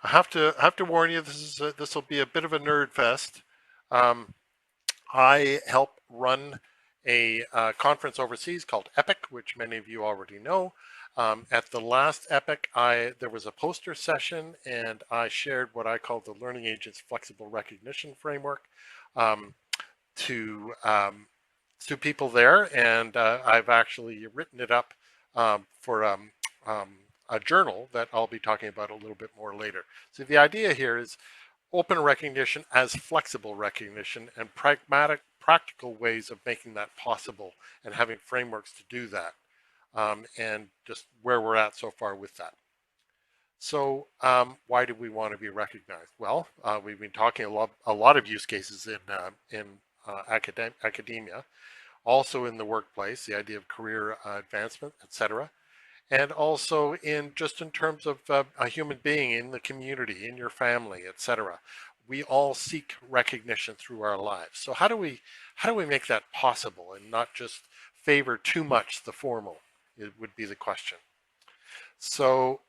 I have to warn you. This will be a bit of a nerd fest. Um, I help run a conference overseas called EPIC, which many of you already know. At the last EPIC, there was a poster session, and I shared what I call the Learning Agents Flexible Recognition Framework um, to people there, and I've actually written it up for um, a journal that I'll be talking about a little bit more later. So the idea here is open recognition as flexible recognition and practical ways of making that possible and having frameworks to do that, and just where we're at so far with that. So why do we want to be recognized? Well, we've been talking a lot of use cases in academia, also in the workplace, the idea of career advancement, etc., and also in terms of a human being in the community, in your family, etc. We all seek recognition through our lives. So how do we make that possible and not just favor too much the formal? It would be the question. So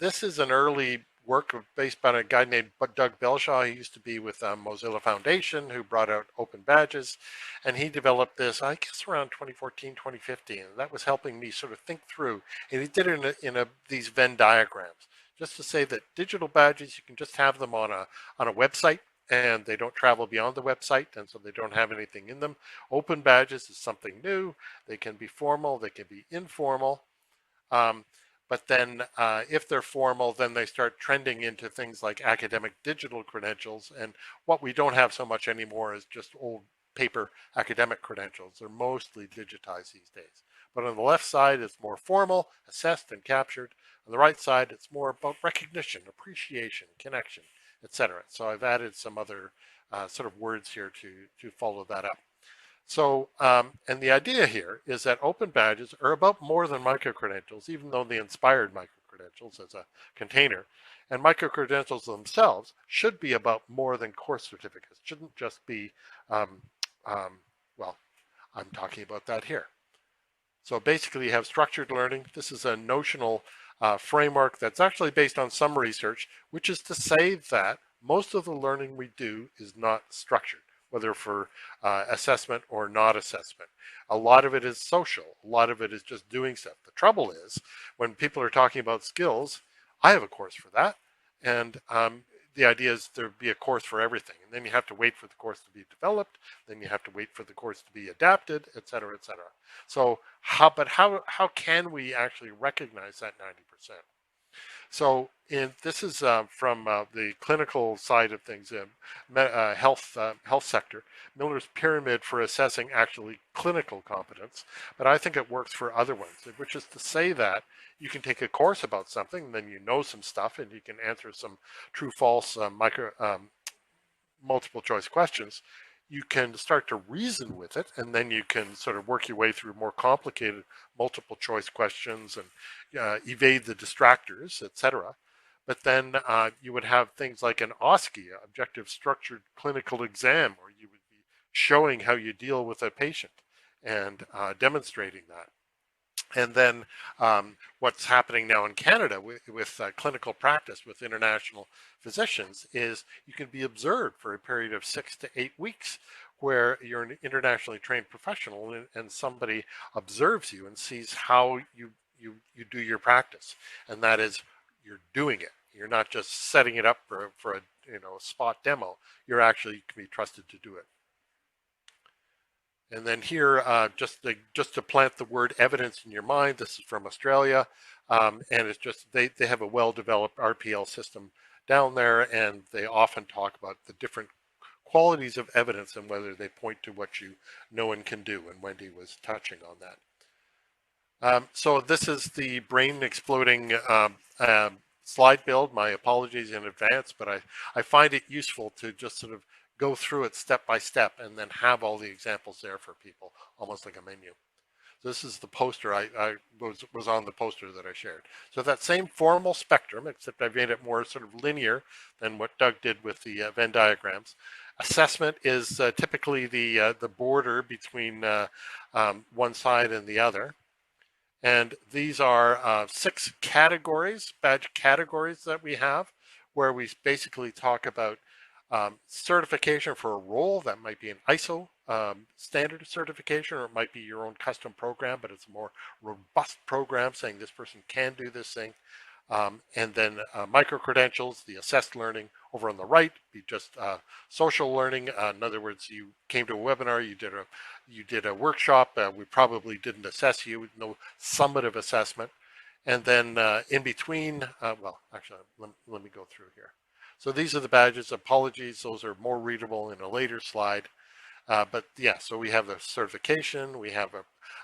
this is an early work based on a guy named Doug Belshaw. He used to be with Mozilla Foundation, who brought out open badges, and he developed this, I guess, around 2014, 2015. And that was helping me sort of think through. And he did it in these Venn diagrams, just to say that digital badges, you can just have them on a website, and they don't travel beyond the website, and so they don't have anything in them. Open badges is something new. They can be formal, they can be informal. Um, but then if they're formal, then they start trending into things like academic digital credentials. And what we don't have so much anymore is just old paper academic credentials. They're mostly digitized these days. But on the left side, it's more formal, assessed and captured. On the right side, it's more about recognition, appreciation, connection, etc. So I've added some other sort of words here to follow that up. So, and the idea here is that open badges are about more than micro-credentials, even though they inspired micro-credentials as a container. And micro-credentials themselves should be about more than course certificates. Shouldn't just be, um, um, well, I'm talking about that here. So basically you have structured learning. This is a notional framework that's actually based on some research, which is to say that most of the learning we do is not structured, whether for assessment or not assessment. A lot of it is social. A lot of it is just doing stuff. The trouble is when people are talking about skills, I have a course for that. And the idea is there'd be a course for everything. And then you have to wait for the course to be developed. Then you have to wait for the course to be adapted, et cetera, et cetera. So how can we actually recognize that 90%? So this is from the clinical side of things, health sector, Miller's pyramid for assessing actually clinical competence. But I think it works for other ones, which is to say that you can take a course about something, and then you know some stuff, and you can answer some true-false multiple choice questions. You can start to reason with it, and then you can sort of work your way through more complicated multiple choice questions and evade the distractors, etc. But then you would have things like an OSCE, objective structured clinical exam, where you would be showing how you deal with a patient and demonstrating that. And then what's happening now in Canada with clinical practice with international physicians is you can be observed for a period of 6 to 8 weeks where you're an internationally trained professional and somebody observes you and sees how you do your practice. And that is, you're doing it. You're not just setting it up for a spot demo. You're actually can be trusted to do it. And then here, just to plant the word evidence in your mind, this is from Australia, and it's just they have a well-developed RPL system down there, and they often talk about the different qualities of evidence and whether they point to what you know and can do, and Wendy was touching on that. So this is the brain exploding slide build. My apologies in advance, but I find it useful to just sort of go through it step by step and then have all the examples there for people, almost like a menu. This is the poster I was on the poster that I shared. So that same formal spectrum, except I've made it more sort of linear than what Doug did with the Venn diagrams. Assessment is typically the border between one side and the other. And these are 6 categories, badge categories that we have, where we basically talk about certification for a role. That might be an ISO standard certification, or it might be your own custom program, but it's a more robust program saying this person can do this thing. And then micro-credentials, the assessed learning over on the right, be just social learning. In other words, you came to a webinar, you did a workshop, we probably didn't assess you, no summative assessment. And then in between, well, actually, let me go through here. So these are the badges. Apologies, those are more readable in a later slide. But yeah, so we have the certification, we have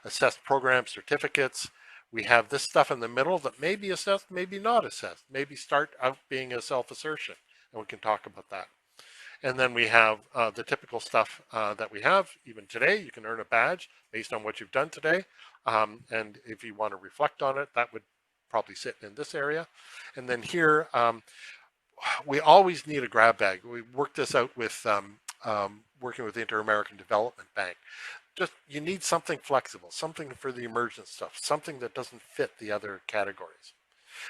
assessed program certificates, we have this stuff in the middle that may be assessed, maybe not assessed, maybe start out being a self-assertion, and we can talk about that. And then we have the typical stuff that we have. Even today, you can earn a badge based on what you've done today. And if you want to reflect on it, that would probably sit in this area. And then here, we always need a grab bag. We worked this out with working with the Inter-American Development Bank. Just, you need something flexible, something for the emergent stuff, something that doesn't fit the other categories.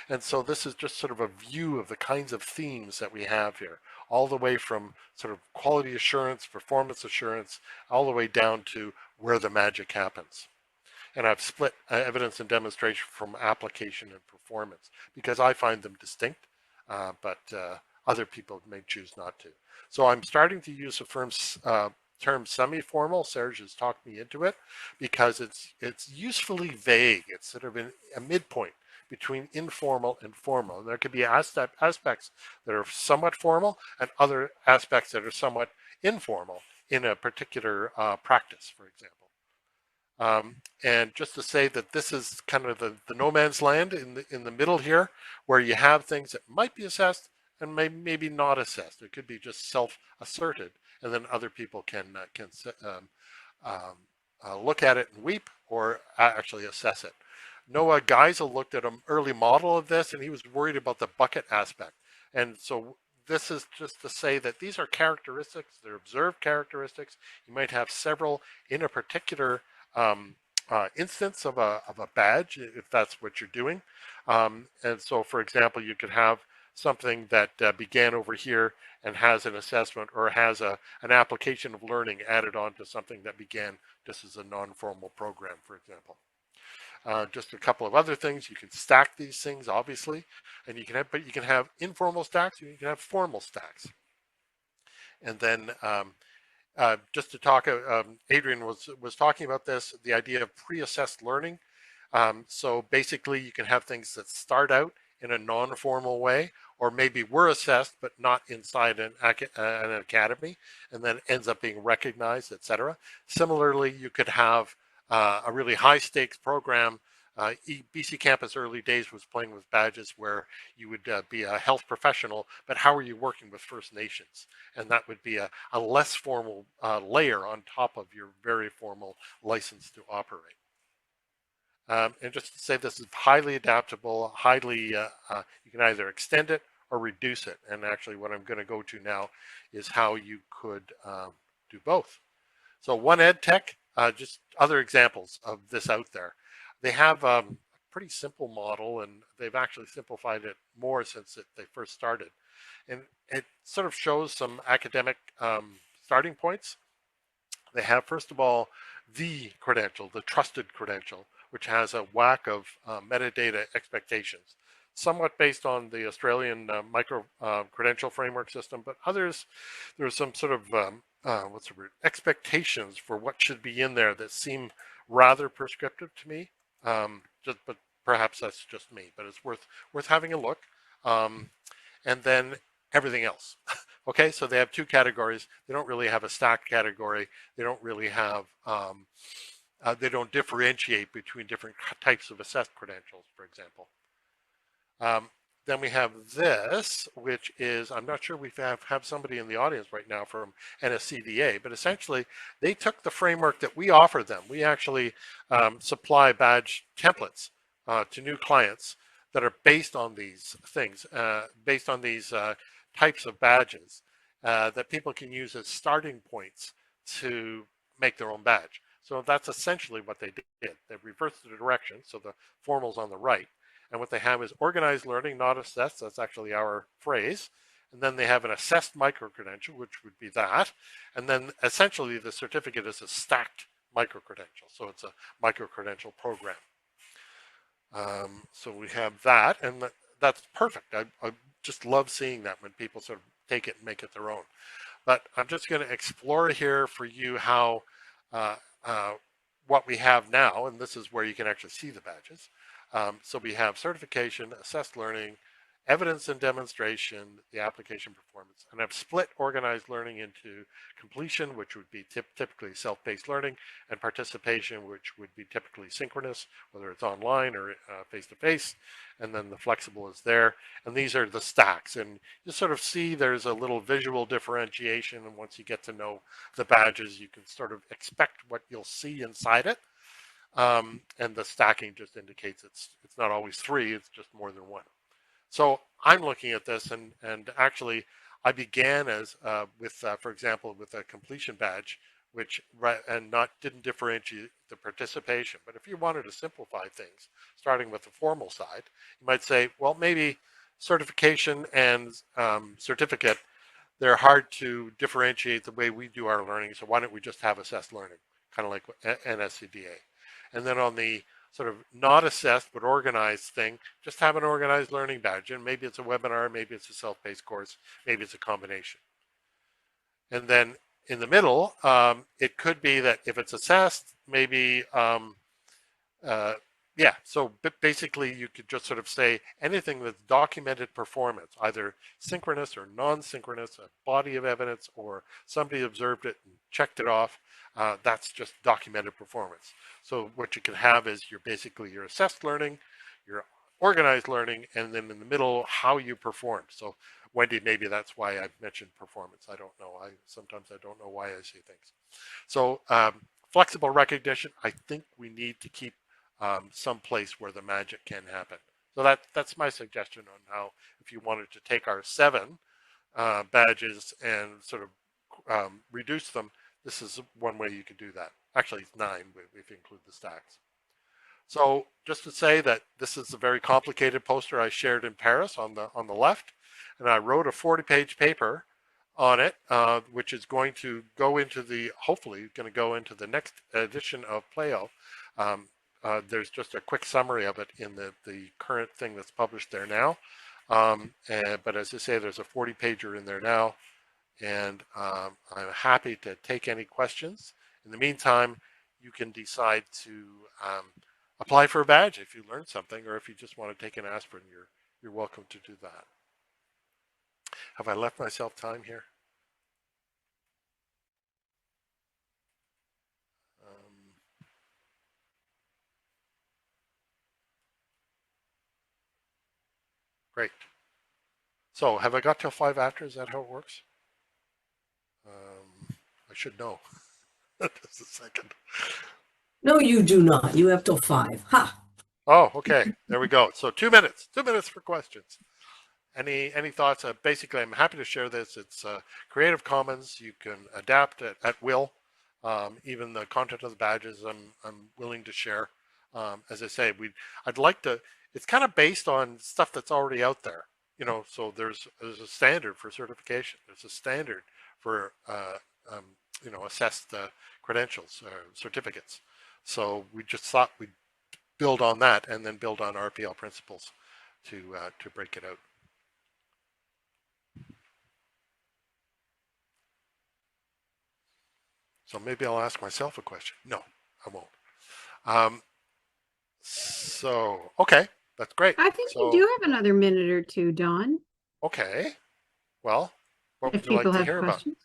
And so this is just sort of a view of the kinds of themes that we have here, all the way from sort of quality assurance, performance assurance, all the way down to where the magic happens. And I've split evidence and demonstration from application and performance because I find them distinct, but other people may choose not to. So I'm starting to use the firm's term semi-formal. Serge has talked me into it because it's usefully vague. It's sort of a midpoint between informal and formal. There could be aspects that are somewhat formal and other aspects that are somewhat informal in a particular practice, for example. And just to say that this is kind of the no man's land in the middle here, where you have things that might be assessed and maybe not assessed. It could be just self-asserted, and then other people can look at it and weep, or actually assess it. Noah Geisel looked at an early model of this, and he was worried about the bucket aspect. And so this is just to say that these are characteristics, they're observed characteristics. You might have several in a particular instance of a badge, if that's what you're doing. And so, for example, you could have something that began over here and has an assessment, or has an application of learning added on to something that began just as a non-formal program, for example. Just a couple of other things. You can stack these things, obviously, and you can have informal stacks, and you can have formal stacks. And then just to talk, Adrian was talking about this, the idea of pre-assessed learning. So basically, you can have things that start out in a non-formal way, or maybe were assessed but not inside an academy, and then ends up being recognized, etc. Similarly, you could have a really high stakes program. BC Campus early days was playing with badges where you would be a health professional, but how are you working with First Nations? And that would be a less formal layer on top of your very formal license to operate. And just to say, this is highly adaptable, highly, you can either extend it or reduce it. And actually what I'm going to go to now is how you could do both. So One Ed Tech, just other examples of this out there. They have a pretty simple model, and they've actually simplified it more since they first started. And it sort of shows some academic starting points. They have, first of all, the credential, the trusted credential, which has a whack of metadata expectations, somewhat based on the Australian micro-credential framework system, but others, there's some sort of, what's the word, expectations for what should be in there that seem rather prescriptive to me. But perhaps that's just me, but it's worth having a look. And then everything else. Okay, so they have 2 categories. They don't really have a stacked category. They don't really have, they don't differentiate between different types of assessed credentials, for example. Then we have this, which is, I'm not sure we have somebody in the audience right now from NSCDA, but essentially they took the framework that we offer them. We actually supply badge templates to new clients that are based on these things, based on these types of badges that people can use as starting points to make their own badge. So that's essentially what they did. They reversed the direction, so the formal's on the right. And what they have is organized learning, not assessed. That's actually our phrase. And then they have an assessed micro-credential, which would be that. And then essentially the certificate is a stacked micro-credential. So it's a micro-credential program. So we have that, and that's perfect. I just love seeing that when people sort of take it and make it their own. But I'm just going to explore here for you how uh, uh, what we have now, and this is where you can actually see the badges. So we have certification, assessed learning, evidence and demonstration, the application performance, and I've split organized learning into completion, which would be typically self-paced learning, and participation, which would be typically synchronous, whether it's online or face-to-face, and then the flexible is there. And these are the stacks, and you sort of see there's a little visual differentiation, and once you get to know the badges, you can sort of expect what you'll see inside it. And the stacking just indicates it's not always 3, it's just more than 1. So I'm looking at this, and actually I began as with, for example, with a completion badge, which and didn't differentiate the participation. But if you wanted to simplify things, starting with the formal side, you might say, well, maybe certification and certificate, they're hard to differentiate the way we do our learning. So why don't we just have assessed learning, kind of like NSCDA? And then on the sort of not assessed but organized thing, just have an organized learning badge. And maybe it's a webinar, maybe it's a self-paced course, maybe it's a combination. And then in the middle, it could be that if it's assessed, maybe, yeah, so basically you could just sort of say anything with documented performance, either synchronous or non-synchronous, a body of evidence, or somebody observed it and checked it off. That's just documented performance. So what you can have is basically your assessed learning, your organized learning, and then in the middle, how you performed. So Wendy, maybe that's why I mentioned performance. I don't know. Sometimes I don't know why I say things. So flexible recognition, I think we need to keep some place where the magic can happen. So that's my suggestion on how, if you wanted to take our 7 badges and sort of reduce them, this is one way you could do that. Actually, it's 9 if you include the stacks. So just to say that this is a very complicated poster I shared in Paris on the left, and I wrote a 40-page paper on it, which is going to go into hopefully going to go into the next edition of Playo. There's just a quick summary of it in the current thing that's published there now. But as I say, there's a 40-pager in there now, and I'm happy to take any questions. In the meantime, you can decide to apply for a badge if you learned something, or if you just want to take an aspirin, you're welcome to do that. Have I left myself time here? Great. So have I got till 5 after? Is that how it works? I should know. Just a second. No, you do not. You have till 5. Ha! Oh, okay. There we go. So 2 minutes. 2 minutes for questions. Any thoughts? Basically, I'm happy to share this. It's Creative Commons. You can adapt it at will. Even the content of the badges, I'm willing to share. As I say, I'd like to. It's kind of based on stuff that's already out there. So there's a standard for certification. There's a standard for assessed credentials or certificates. So we just thought we'd build on that and then build on RPL principles to break it out. So maybe I'll ask myself a question. No, I won't. So, okay, that's great. I think you do have another minute or two, Don. Okay. Well, what If would you like people to have hear questions.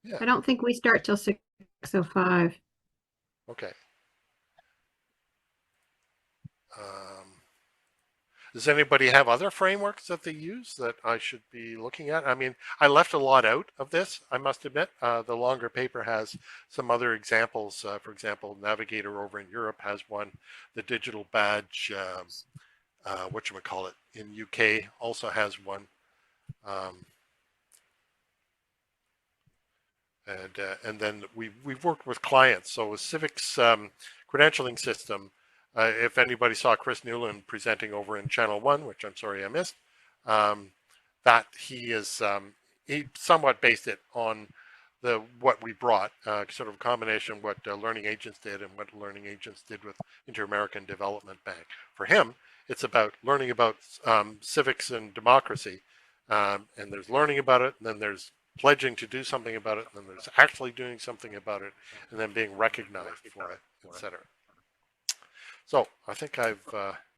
about? Yeah. I don't think we start till 6:05. Okay. Does anybody have other frameworks that they use that I should be looking at? I mean, I left a lot out of this, I must admit. The longer paper has some other examples. For example, Navigator over in Europe has one. The digital badge, whatchamacallit, in UK also has one. And then we've worked with clients. So Civic's credentialing system, if anybody saw Chris Newland presenting over in Channel 1, which I'm sorry I missed, that he somewhat based it on what we brought, sort of a combination of what Learning Agents did and what Learning Agents did with Inter-American Development Bank. For him, it's about learning about civics and democracy, and there's learning about it, and then there's pledging to do something about it, and then there's actually doing something about it, and then being recognized for it, etc. So I think I've